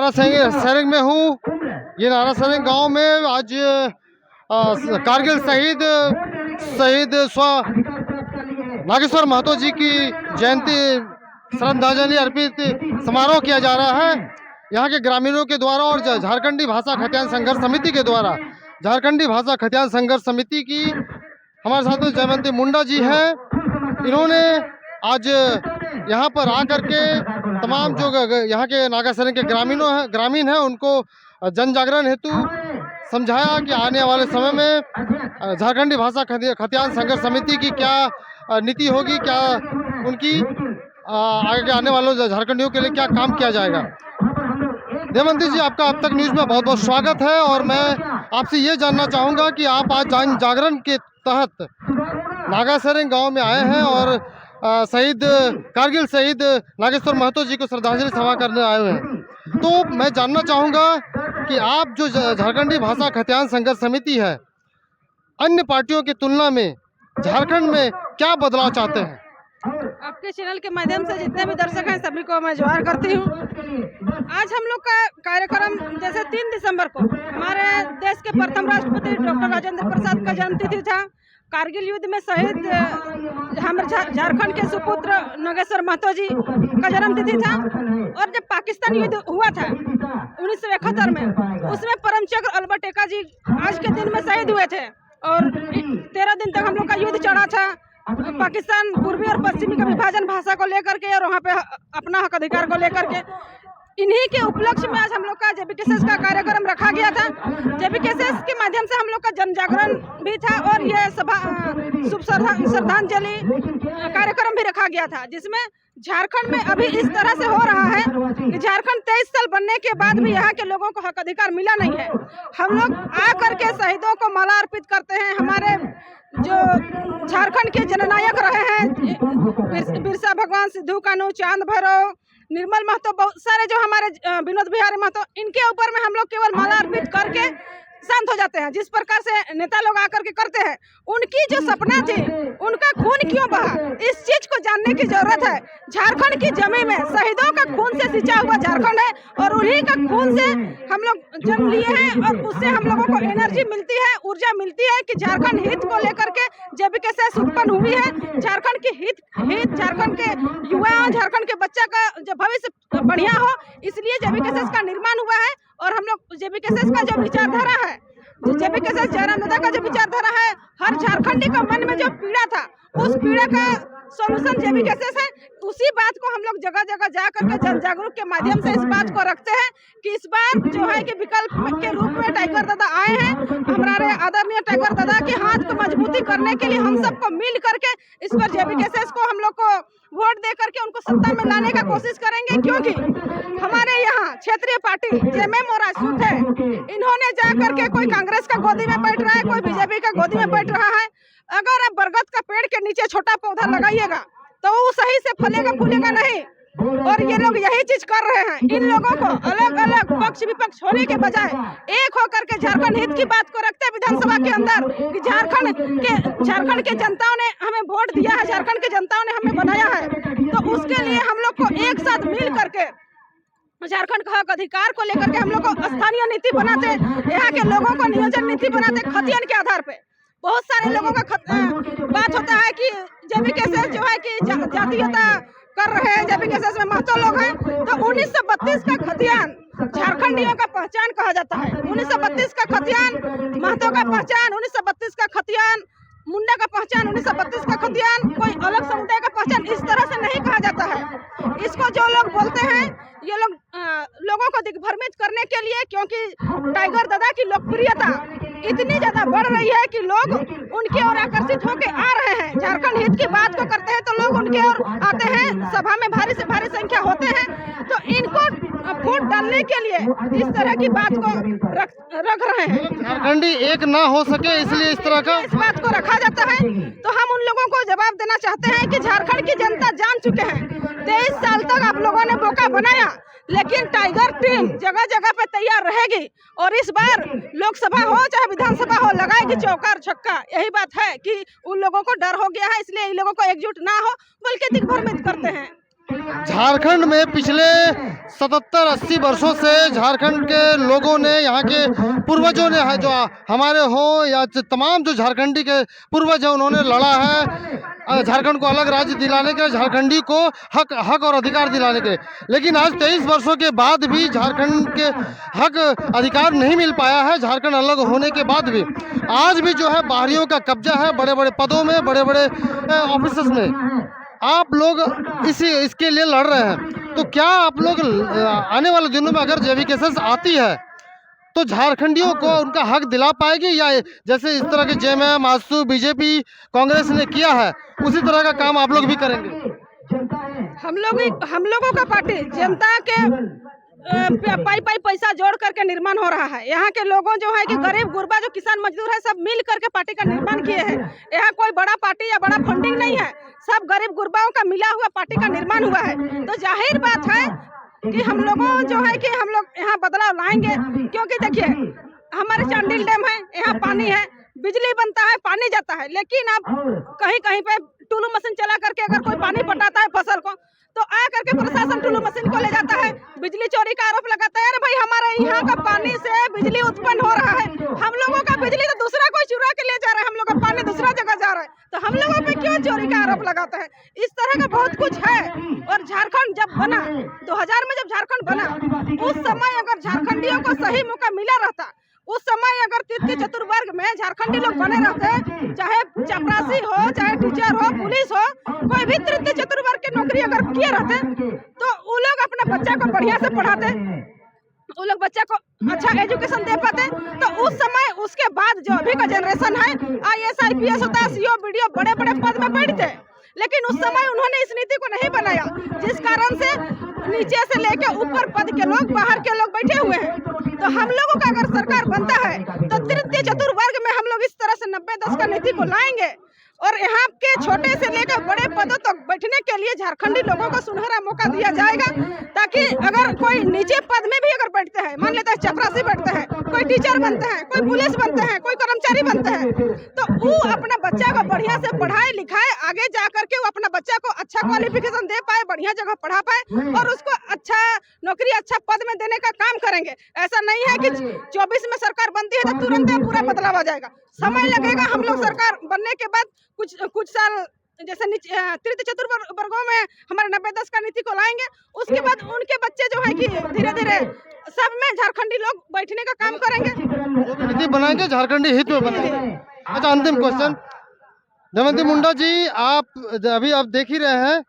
नारासरिंग में हूँ। ये नारासरिंग गांव में आज कारगिल शहीद स्व नागेश्वर महतो जी की जयंती श्रद्धांजलि अर्पित समारोह किया जा रहा है। यहाँ के ग्रामीणों के द्वारा और झारखंडी भाषा खतियान संघर्ष समिति के द्वारा, झारखंडी भाषा खतियान संघर्ष समिति की हमारे साथ में जयवंती मुंडा जी हैं। इन्होंने आज यहाँ पर आकर के तमाम जो यहाँ के नागासरिंग के ग्रामीण हैं उनको जन जागरण हेतु समझाया कि आने वाले समय में झारखंडी भाषा खतियान संघर्ष समिति की क्या नीति होगी, क्या उनकी आगे आने वालों झारखंडियों के लिए क्या काम किया जाएगा। जयवंती जी, आपका अब तक न्यूज़ में बहुत बहुत स्वागत है और मैं आपसे ये जानना चाहूँगा कि आप आज जन जागरण के तहत नागासरिंग गांव में आए हैं और कारगिल शहीद नागेश्वर महतो जी को श्रद्धांजलि सभा करने आए हुए हैं। तो मैं जानना चाहूँगा कि आप जो झारखंडी भाषा खतियान संघर्ष समिति है, अन्य पार्टियों की तुलना में झारखंड में क्या बदलाव चाहते हैं? आपके चैनल के माध्यम से जितने भी दर्शक हैं सभी को मैं जोहार करती हूँ। आज हम लोग का कार्यक्रम जैसे 3 दिसंबर को हमारे देश के प्रथम राष्ट्रपति डॉक्टर राजेंद्र प्रसाद का जन्मतिथि था। कारगिल युद्ध में शहीद हमारे झारखंड के सुपुत्र नागेश्वर महतो जी का जन्मतिथि था। और जब पाकिस्तान युद्ध हुआ था 1971 में, उसमें परम चक्र अल्बर्ट एक्का जी आज के दिन में शहीद हुए थे और 13 दिन तक हम लोग का युद्ध चढ़ा था। पाकिस्तान पूर्वी और पश्चिमी का विभाजन भाषा को लेकर के और वहाँ पे अपना हक अधिकार को लेकर के, इन्हीं के उपलक्ष्य में आज हम लोग का जेबीकेएसएस का कार्यक्रम रखा गया था। जेबीकेएसएस के माध्यम से हम लोग का जन जागरण भी था और ये सभा शुभ श्रद्धांजलि कार्यक्रम भी रखा गया था, जिसमें झारखंड में अभी इस तरह से हो रहा है कि झारखंड 23 साल बनने के बाद भी यहाँ के लोगों को हक अधिकार मिला नहीं है। हम लोग आकर के शहीदों को माला अर्पित करते हैं। हमारे जो झारखंड के जननायक रहे हैं बिरसा भगवान, सिद्धू कान्हू, चांद भैरव, निर्मल महतो, बहुत सारे जो हमारे विनोद बिहारी महतो, इनके ऊपर में हम लोग केवल माला अर्पित करके शांत हो जाते हैं। जिस प्रकार से नेता लोग आकर के करते हैं, उनकी जो सपना थी उनका खून क्यों बहा, इस चीज को जानने की जरूरत है। झारखंड की जमीन में शहीदों का खून से सिंचा हुआ झारखंड है और उन्हीं का खून से हम लोग जन्म लिए हैं और उससे हम लोगों को एनर्जी मिलती है, ऊर्जा मिलती है कि झारखंड हित को लेकर के जेबीकेएसएस उत्पन्न हुई है। झारखंड की हित झारखंड के युवा, झारखंड के बच्चा का जो भविष्य बढ़िया हो, इसलिए जेबीकेएसएस का निर्माण हुआ है। और हम लोग जेबीकेएसएस का जो विचारधारा है, जेबीकेएसएस जयराम दादा का जो विचारधारा है, हर झारखंडी का मन में जो पीड़ा था उस पीड़ा का सॉल्यूशन जेबीकेएसएस है। उसी बात को हम लोग जगह जगह जा करके जन जागरूक के माध्यम से इस बात को रखते हैं कि इस बार जो है कि विकल्प के रूप में टाइगर दादा आए हैं। हमारे आदरणीय टाइगर दादा के हाथ को मजबूती करने के लिए हम सबको मिल करके इस पर जेबीकेएसएस को हम लोग को वोट दे करके उनको सत्ता में लाने का कोशिश करेंगे, क्योंकि हमारे यहाँ क्षेत्रीय पार्टी जेएमएम और राजपूत है, इन्होंने जा करके कोई कांग्रेस का गोदी में बैठ रहा है, कोई बीजेपी का गोदी में बैठ रहा है। अगर आप बरगद का पेड़ के नीचे छोटा पौधा लगाइएगा तो वो सही से फलेगा फूलेगा नहीं। और ये लोग यही चीज कर रहे हैं। इन लोगों को अलग अलग पक्ष विपक्ष होने के बजाय एक होकर के झारखंड हित की बात को रखते हैं विधानसभा के अंदर कि झारखंड के जनताओं ने हमें वोट दिया है, झारखंड के जनताओं ने हमें बनाया है, तो उसके लिए हम लोग को एक साथ मिल करके झारखंड का हक अधिकार को लेकर के हम लोग को स्थानीय नीति बनाते, यहाँ के लोगों को नियोजन नीति बनाते खतियान के आधार पे। बहुत सारे लोगों का बात होता है कि जेबीकेएसएस जो है कि जातीयता कर रहे हैं, जेबीकेएसएस में महतो लोग हैं, तो 1932 का खतियान झारखंडियों का पहचान कहा जाता है। 1932 का खतियान महतो का पहचान, 1932 का खतियान मुंडा का पहचान, 1932 का खतियान कोई अलग समुदाय का पहचान, इस तरह से नहीं कहा जाता है। इसको जो लोग बोलते हैं ये लोग लोगों को दिग्भ्रमित करने के लिए, क्योंकि टाइगर दादा की लोकप्रियता इतनी ज्यादा बढ़ रही है कि लोग उनकी ओर आकर्षित होकर आ रहे हैं। झारखंड हित की बात को करते हैं तो लोग उनके ओर आते हैं, सभा में भारी से भारी संख्या होते हैं, तो इनको वोट डालने के लिए इस तरह की बात को रख रहे हैं। झारखंडी एक ना हो सके इसलिए इस तरह का इस बात को रखा जाता है। तो हम उन लोगों को जवाब देना चाहते हैं कि झारखंड की जनता जान चुके हैं, 23 साल तक आप लोगों ने मौका बनाया, लेकिन टाइगर टीम जगह जगह पे तैयार रहेगी और इस बार लोकसभा हो चाहे विधानसभा हो लगाएगी चौकार छक्का। यही बात है कि उन लोगों को डर हो गया है, इसलिए इन लोगों को एकजुट ना हो बल्कि दिग्भ्रमित करते हैं। झारखंड में पिछले 77-80 वर्षों से झारखंड के लोगों ने, यहाँ के पूर्वजों ने जो हमारे हो या तमाम जो झारखंडी के पूर्वज हैं, उन्होंने लड़ा है झारखंड को अलग राज्य दिलाने के, झारखंडी को हक और अधिकार दिलाने के। लेकिन आज 23 वर्षों के बाद भी झारखंड के हक अधिकार नहीं मिल पाया है। झारखंड अलग होने के बाद भी आज भी जो है बाहरियों का कब्जा है, बड़े बड़े पदों में, बड़े बड़े ऑफिसर्स में। आप लोग इसके लिए लड़ रहे हैं, तो क्या आप लोग आने वाले दिनों में अगर जेवी केसेस आती है तो झारखंडियों को उनका हक दिला पाएगी, या जैसे इस तरह के जेएमएम, आजसू, बीजेपी, कांग्रेस ने किया है उसी तरह का काम आप लोग भी करेंगे? हम लोगों का पार्टी जनता के पाई पैसा जोड़ करके निर्माण हो रहा है। यहाँ के लोगों जो है कि गरीब गुरबा जो किसान मजदूर है, सब मिल करके पार्टी का निर्माण किए हैं। यहाँ कोई बड़ा पार्टी या बड़ा फंडिंग नहीं है, सब गरीब गुरबाओं का मिला हुआ पार्टी का निर्माण हुआ है। तो जाहिर बात है कि हम लोगों जो है कि हम लोग यहाँ बदलाव लाएंगे, क्योंकि देखिए हमारे चांडिल डैम है, यहाँ पानी है, बिजली बनता है, पानी जाता है, लेकिन अब कहीं कहीं पे टुल्लू मशीन चला करके अगर कोई पानी पटाता है फसल को, तो आ करके प्रशासन टुल्लू मशीन को ले जाता है, बिजली चोरी का आरोप लगाता है। अरे भाई, हमारे यहाँ का पानी से बिजली उत्पन्न हो रहा है, हम लोगों का बिजली तो दूसरा कोई चुरा के ले जा रहा है, हम लोग का पानी दूसरा जगह जा रहा है, तो हम लोगों पे क्यों चोरी का आरोप लगाते हैं? इस तरह का बहुत कुछ है। और झारखंड जब बना 2000 में, जब झारखंड बना, उस समय अगर झारखंडियों को सही मौका मिला रहता, उस समय अगर तृतीय चतुर्वर्ग में झारखंडी लोग बने रहते, चाहे चपरासी हो, चाहे टीचर हो, पुलिस हो, कोई भी तृतीय चतुर्वर्ग की नौकरी अगर किए रहते, तो वो लोग अपने बच्चा को बढ़िया से पढ़ाते, वो लोग बच्चा को अच्छा एजुकेशन दे पाते। तो उस समय, उसके बाद जो अभी का जनरेशन है, IAS IPS होता है, CO BDO बड़े बड़े पद में बैठते, लेकिन उस समय उन्होंने इस नीति को नहीं बनाया, जिस कारण से नीचे से लेकर ऊपर पद के लोग, बाहर के लोग बैठे हुए हैं। तो हम लोगों का अगर सरकार बनता है तो तृतीय चतुर्वर्ग में हम लोग इस तरह से 90-10 का नीति को लाएंगे, और यहाँ के छोटे से लेकर बड़े पदों तक बैठने के लिए झारखंडी लोगों को सुनहरा मौका दिया जाएगा, ताकि अगर कोई नीचे पद में भी अगर बैठते हैं, मान लेते हैं चपरासी बैठते हैं, कोई टीचर बनते हैं, कोई पुलिस बनते हैं, कोई कर्मचारी बनते हैं, तो वो अपना बच्चा को बढ़िया से पढ़ाए लिखाए, आगे जा करके वो अपना बच्चा को अच्छा क्वालिफिकेशन दे पाए, बढ़िया जगह पढ़ा पाए, और उसको अच्छा नौकरी, अच्छा पद में देने का काम करेंगे। ऐसा नहीं है कि 24 में सरकार बनती है तो तुरंत पूरा बदलाव आ जाएगा, समय लगेगा। हम लोग सरकार बनने के बाद कुछ साल, जैसे तृतीय चतुर्वर्गों में हमारे 90-10 का नीति को लाएंगे, उसके बाद उनके बच्चे जो है कि धीरे धीरे सब में झारखंडी लोग बैठने का काम करेंगे, नीति बनाएंगे, झारखंडी हित में बनाएंगे। अच्छा, अंतिम क्वेश्चन, दमयंती मुंडा जी, आप अभी देख ही रहे हैं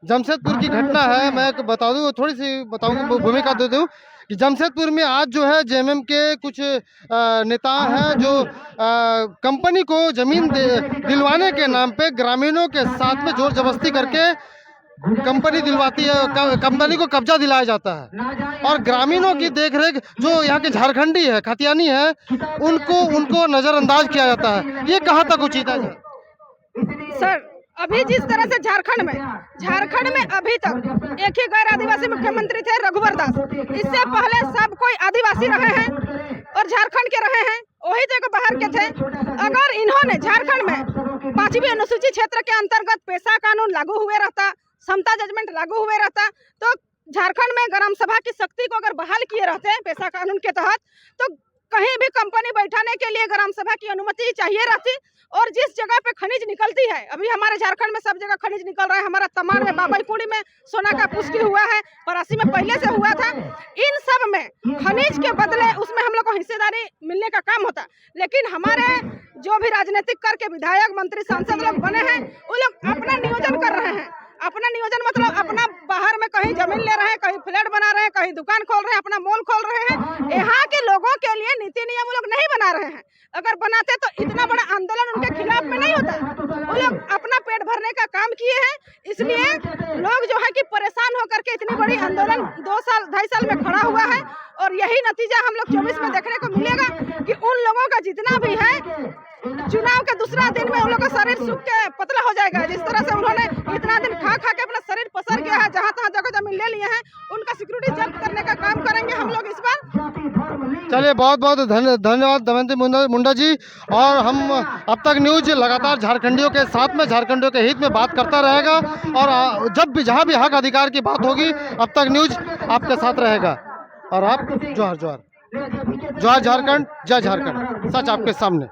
जमशेदपुर की घटना है। मैं बता दूं, थोड़ी सी बताऊंगा, भूमिका दे दूं कि जमशेदपुर में आज जो है जेएमएम के कुछ नेता हैं जो कंपनी को जमीन दिलवाने के नाम पे ग्रामीणों के साथ में जोर जबरदस्ती करके कंपनी दिलवाती है, कंपनी को कब्जा दिलाया जाता है, और ग्रामीणों की देखरेख जो यहाँ के झारखंडी है, खतियानी है, उनको नजरअंदाज किया जाता है। ये कहाँ तक उचित है सर? अभी जिस तरह से झारखंड में अभी तक एक ही गैर आदिवासी मुख्यमंत्री थे, रघुवर दास। इससे पहले सब कोई आदिवासी रहे हैं और झारखंड के रहे हैं, वही जगह बाहर के थे। अगर इन्होंने झारखंड में 5वीं अनुसूची क्षेत्र के अंतर्गत पेशा कानून लागू हुए रहता, समता जजमेंट लागू हुए रहता, तो झारखंड में ग्राम सभा की शक्ति को अगर बहाल किए रहते पेशा कानून के तहत, तो कहीं भी कंपनी बैठाने के लिए ग्राम सभा की अनुमति चाहिए रहती। और जिस जगह पे खनिज निकलती है, अभी हमारे झारखंड में सब जगह खनिज निकल रहा है, हमारा तमाड़ में, बाबईपुरी में सोना का पुष्टि हुआ है, परासी में पहले से हुआ था। इन सब में खनिज के बदले उसमें हम लोग को हिस्सेदारी मिलने का काम होता, लेकिन हमारे जो भी राजनीतिक करके विधायक, मंत्री, सांसद लोग बने हैं, वो लोग अपना नियोजन कर रहे हैं। अपना नियोजन मतलब अपना बाहर में कहीं जमीन ले रहे हैं, कहीं फ्लैट बना रहे हैं, कहीं दुकान खोल रहे हैं, अपना मॉल खोल रहे हैं। यहाँ के लोगों के लिए नीति नियम वो लोग नहीं बना रहे हैं। अगर बनाते तो इतना बड़ा आंदोलन उनके खिलाफ में नहीं होता। वो लोग अपना पेट भरने का काम किए हैं, इसलिए लोग जो है कि परेशान होकर के इतनी बड़ी आंदोलन 2 साल 2.5 साल में खड़ा हुआ है। और यही नतीजा हम लोग 24 में देखने को मिलेगा कि उन लोगों का जितना भी है, चुनाव के दूसरा दिन में उन लोगों का शरीर सूख के पतला हो जाएगा। जिस तरह से उन्होंने इतना दिन खा के अपना शरीर पसर गया है, जहाँ तहाँ जगह जमीन ले लिए हैं, उनका सिक्योरिटी जब्त करने का काम करेंगे हम लोग इस बार। चलिए बहुत बहुत धन्यवाद दमयंती मुंडा जी। और हम अब तक न्यूज लगातार झारखंडियों के साथ में, झारखंडियों के हित में बात करता रहेगा। और जब भी जहाँ भी हक अधिकार की बात होगी अब तक न्यूज आपके साथ रहेगा। और आप जोहार जोहार, जोहार झारखंड, जय झारखंड, सच आपके सामने।